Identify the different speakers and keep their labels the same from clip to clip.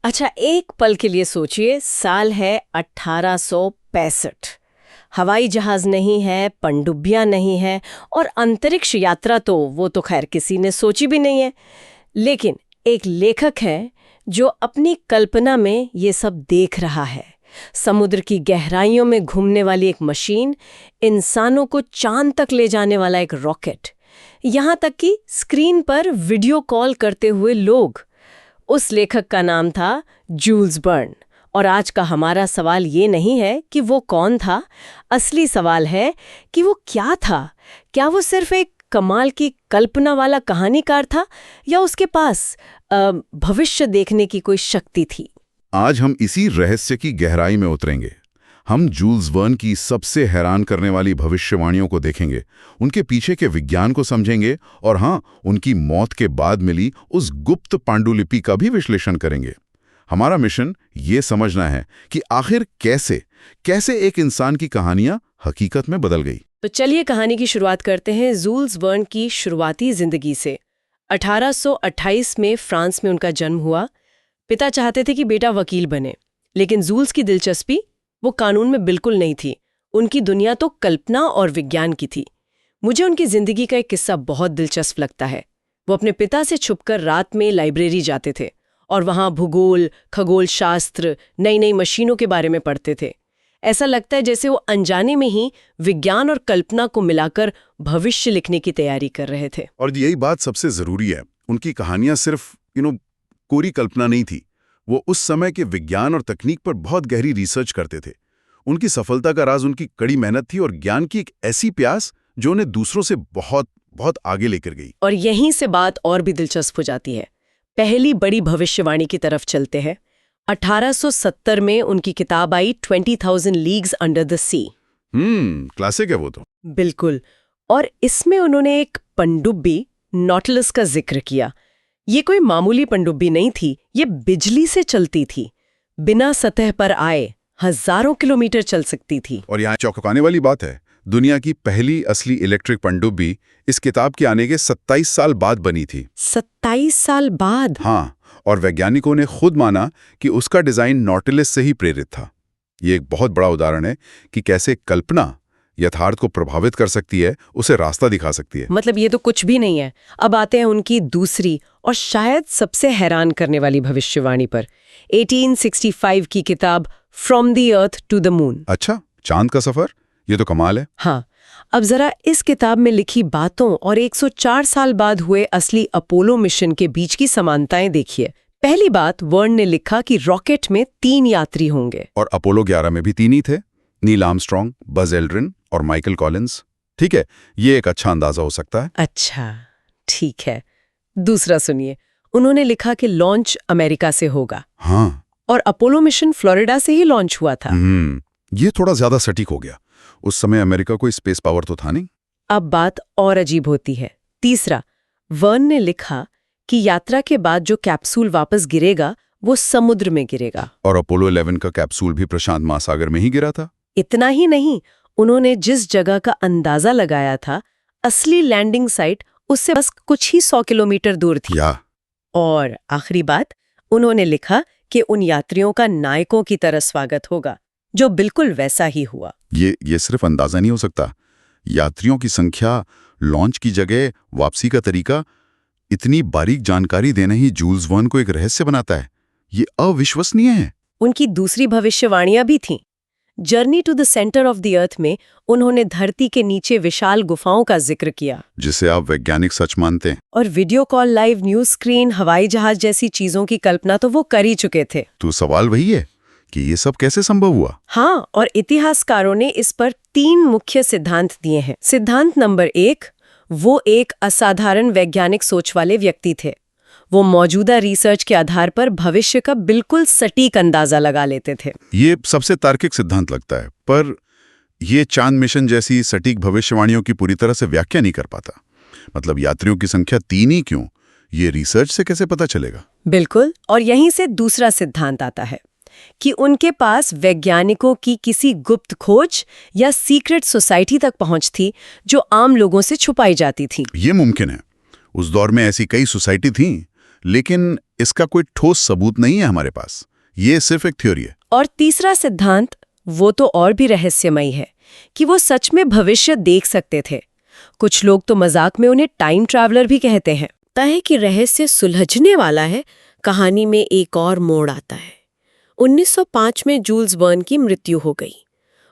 Speaker 1: अच्छा, एक पल के लिए सोचिए, साल है 1865। हवाई जहाज नहीं है, पनडुब्बियां नहीं है, और अंतरिक्ष यात्रा तो वो तो खैर किसी ने सोची भी नहीं है। लेकिन एक लेखक है जो अपनी कल्पना में ये सब देख रहा है। समुद्र की गहराइयों में घूमने वाली एक मशीन, इंसानों को चांद तक ले जाने वाला एक रॉकेट, यहाँ तक कि स्क्रीन पर वीडियो कॉल करते हुए लोग। उस लेखक का नाम था जूल्स वर्न। और आज का हमारा सवाल ये नहीं है कि वो कौन था, असली सवाल है कि वो क्या था। क्या वो सिर्फ एक कमाल की कल्पना वाला कहानीकार था, या उसके पास भविष्य देखने की कोई शक्ति थी?
Speaker 2: आज हम इसी रहस्य की गहराई में उतरेंगे। हम जूल्स वर्न की सबसे हैरान करने वाली भविष्यवाणियों को देखेंगे, उनके पीछे के विज्ञान को समझेंगे, और हाँ, उनकी मौत के बाद मिली उस गुप्त पांडुलिपि का भी विश्लेषण करेंगे। हमारा मिशन ये समझना है कि आखिर कैसे एक इंसान की कहानियां हकीकत में बदल गई।
Speaker 1: तो चलिए कहानी की शुरुआत करते हैं जूल्स वर्न की शुरुआती जिंदगी से। 1828 में फ्रांस में उनका जन्म हुआ। पिता चाहते थे कि बेटा वकील बने, लेकिन जूल्स की दिलचस्पी वो कानून में बिल्कुल नहीं थी। उनकी दुनिया तो कल्पना और विज्ञान की थी। मुझे उनकी जिंदगी का एक किस्सा बहुत दिलचस्प लगता है। वो अपने पिता से छुपकर रात में लाइब्रेरी जाते थे और वहां भूगोल, खगोल शास्त्र, नई नई मशीनों के बारे में पढ़ते थे। ऐसा लगता है जैसे वो अनजाने में ही विज्ञान और कल्पना को मिलाकर भविष्य लिखने की तैयारी कर रहे थे।
Speaker 2: और यही बात सबसे जरूरी है, उनकी कहानियां सिर्फ कोरी कल्पना नहीं थी। वो उस समय के विज्ञान और तकनीक पर बहुत गहरी रिसर्च करते थे। उनकी सफलता का राज उनकी कड़ी मेहनत थी और ज्ञान की एक ऐसी प्यास जो उन्हें दूसरों से बहुत बहुत आगे लेकर गई।
Speaker 1: और यहीं से बात और भी दिलचस्प हो जाती है। पहली बड़ी भविष्यवाणी की तरफ चलते हैं। 1870 में उनकी किताब आई 20,000 leagues under the sea.
Speaker 2: Classic है वो तो।
Speaker 1: बिल्कुल। और इसमें उन्होंने एक पनडुब्बी नॉटलस का जिक्र किया। ये कोई मामूली पनडुब्बी नहीं थी, ये बिजली से चलती थी, बिना सतह पर आए हजारों किलोमीटर चल सकती थी।
Speaker 2: और यहाँ चौंकाने वाली बात है, दुनिया की पहली असली इलेक्ट्रिक पनडुब्बी इस किताब के आने के 27 साल बाद बनी थी।
Speaker 1: 27 साल बाद?
Speaker 2: हाँ, और वैज्ञानिकों ने खुद माना कि उसका डिजाइन नॉटिलस से ही प्रेरित था। ये एक बहुत बड़ा उदाहरण है कि कैसे कल्पना यथार्थ को प्रभावित कर सकती है, उसे रास्ता दिखा सकती है।
Speaker 1: मतलब ये तो कुछ भी नहीं है। अब आते हैं उनकी दूसरी और शायद सबसे हैरान करने वाली भविष्यवाणी पर। 1865 की किताब from the earth to the moon.
Speaker 2: अच्छा, चांद का सफर, ये तो कमाल है।
Speaker 1: हाँ, अब जरा इस किताब में लिखी बातों और 104 साल बाद हुए असली अपोलो मिशन के बीच की समानताएं देखिए। पहली बात, वर्न ने लिखा कि रॉकेट में 3 यात्री होंगे।
Speaker 2: और अपोलो 11 में भी 3 ही थे, नील आर्मस्ट्रॉन्ग, बज एल्ड्रिन और माइकल कॉलिंस। ठीक है, ये एक अच्छा अंदाजा हो सकता है।
Speaker 1: अच्छा, ठीक है। दूसरा सुनिए, उन्होंने लिखा कि लॉन्च अमेरिका से होगा।
Speaker 2: हाँ,
Speaker 1: और अपोलो मिशन फ्लोरिडा से ही लॉन्च हुआ था।
Speaker 2: ये थोड़ा ज्यादा सटीक हो गया। उस समय अमेरिका कोई स्पेस पावर तो था नहीं।
Speaker 1: अब बात और अजीब होती है। तीसरा, वर्न ने लिखा कि यात्रा के बाद जो कैप्सूल वापस गिरेगा वो समुद्र में गिरेगा।
Speaker 2: और अपोलो 11 का कैप्सूल भी प्रशांत महासागर में ही गिरा था।
Speaker 1: इतना ही नहीं, उन्होंने जिस जगह का अंदाजा लगाया था, असली लैंडिंग साइट उससे बस कुछ ही 100 किलोमीटर दूर थी। और आखिरी बात, उन्होंने लिखा कि उन यात्रियों का नायकों की तरह स्वागत होगा, जो बिल्कुल वैसा ही हुआ।
Speaker 2: ये सिर्फ अंदाजा नहीं हो सकता। यात्रियों की संख्या, लॉन्च की जगह, वापसी का तरीका, इतनी बारीक जानकारी देना ही जूल्स वर्न को एक रहस्य बनाता है। ये अविश्वसनीय है।
Speaker 1: उनकी दूसरी भविष्यवाणियां भी थीं। Journey to the centre of the earth में उन्होंने धरती के नीचे विशाल गुफाओं का जिक्र किया,
Speaker 2: जिसे आप वैज्ञानिक सच मानते हैं।
Speaker 1: और video call, live news screen, हवाई जहाज जैसी चीजों की कल्पना तो वो कर ही चुके थे।
Speaker 2: तो सवाल वही है कि ये सब कैसे संभव हुआ?
Speaker 1: हाँ, और इतिहासकारों ने इस पर 3 मुख्य सिद्धांत दिए हैं। सिद्धांत नंबर 1, वो एक असाधारण वैज्ञानिक सोच वाले व्यक्ति थे। वो मौजूदा रिसर्च के आधार पर भविष्य का बिल्कुल सटीक अंदाजा लगा लेते थे।
Speaker 2: ये सबसे तार्किक सिद्धांत लगता है, पर ये चांद मिशन जैसी सटीक भविष्यवाणियों की पूरी तरह से व्याख्या नहीं कर पाता। मतलब यात्रियों की संख्या 3 ही क्यों, ये रिसर्च से कैसे पता चलेगा?
Speaker 1: बिल्कुल, और यहीं से दूसरा सिद्धांत आता है कि उनके पास वैज्ञानिकों की किसी गुप्त खोज या सीक्रेट सोसाइटी तक पहुंच थी, जो आम लोगों से छुपाई जाती थी।
Speaker 2: ये मुमकिन है। उस दौर में ऐसी कई सोसाइटी थीं
Speaker 3: लेकिन इसका कोई ठोस सबूत नहीं है हमारे पास। ये सिर्फ एक थ्योरी है।
Speaker 1: और तीसरा सिद्धांत, वो तो और भी रहस्यमयी है कि वो सच में भविष्य देख सकते थे। कुछ लोग तो मजाक में उन्हें टाइम ट्रैवलर भी कहते हैं। लगता है कि रहस्य सुलझने वाला है। कहानी में एक और मोड़ आता है। 1905 में जूल्स वर्न की मृत्यु हो गई।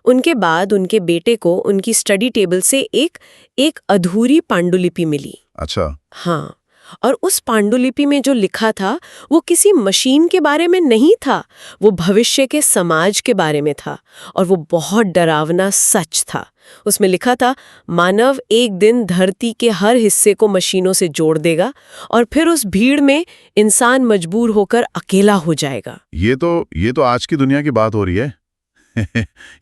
Speaker 1: उनके बाद उनके बेटे को उनकी स्टडी टेबल से एक अधूरी पांडुलिपि मिली।
Speaker 3: अच्छा।
Speaker 1: हाँ, और उस पांडुलिपि में जो लिखा था वो किसी मशीन के बारे में नहीं था, वो भविष्य के समाज के बारे में था, और वो बहुत डरावना सच था। उसमें लिखा था, मानव एक दिन धरती के हर हिस्से को मशीनों से जोड़ देगा और फिर उस भीड़ में इंसान मजबूर होकर अकेला हो जाएगा।
Speaker 3: ये तो आज की दुनिया की बात हो रही है।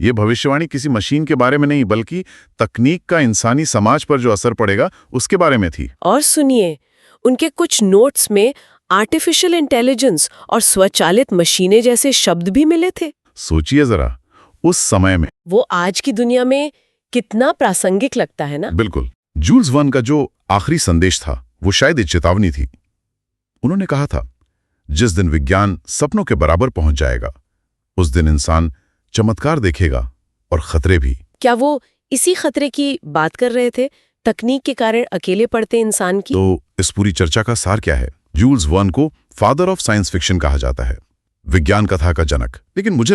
Speaker 3: ये भविष्यवाणी किसी मशीन के बारे में नहीं, बल्कि तकनीक का इंसानी समाज पर जो असर पड़ेगा उसके बारे में थी।
Speaker 1: और सुनिए, उनके कुछ नोट्स में आर्टिफिशियल इंटेलिजेंस और स्वचालित मशीनें जैसे शब्द भी मिले थे।
Speaker 3: सोचिए जरा, उस समय में
Speaker 1: वो आज की दुनिया में कितना प्रासंगिक लगता है ना।
Speaker 3: बिल्कुल। जूल्स वर्न का जो आखिरी संदेश था वो शायद एक चेतावनी थी। उन्होंने कहा था, जिस दिन विज्ञान सपनों के बराबर पहुंच जाएगा, उस दिन इंसान चमत्कार देखेगा और खतरे भी।
Speaker 1: क्या वो इसी खतरे की बात कर रहे थे, तकनीक के कारण अकेले पड़ते इंसान की?
Speaker 3: तो इस पूरी चर्चा का सार क्या है? जूल्स वर्न को फादर ऑफ साइंस फिक्शन कहा जाता है, विज्ञान कथा का जनक। लेकिन मुझे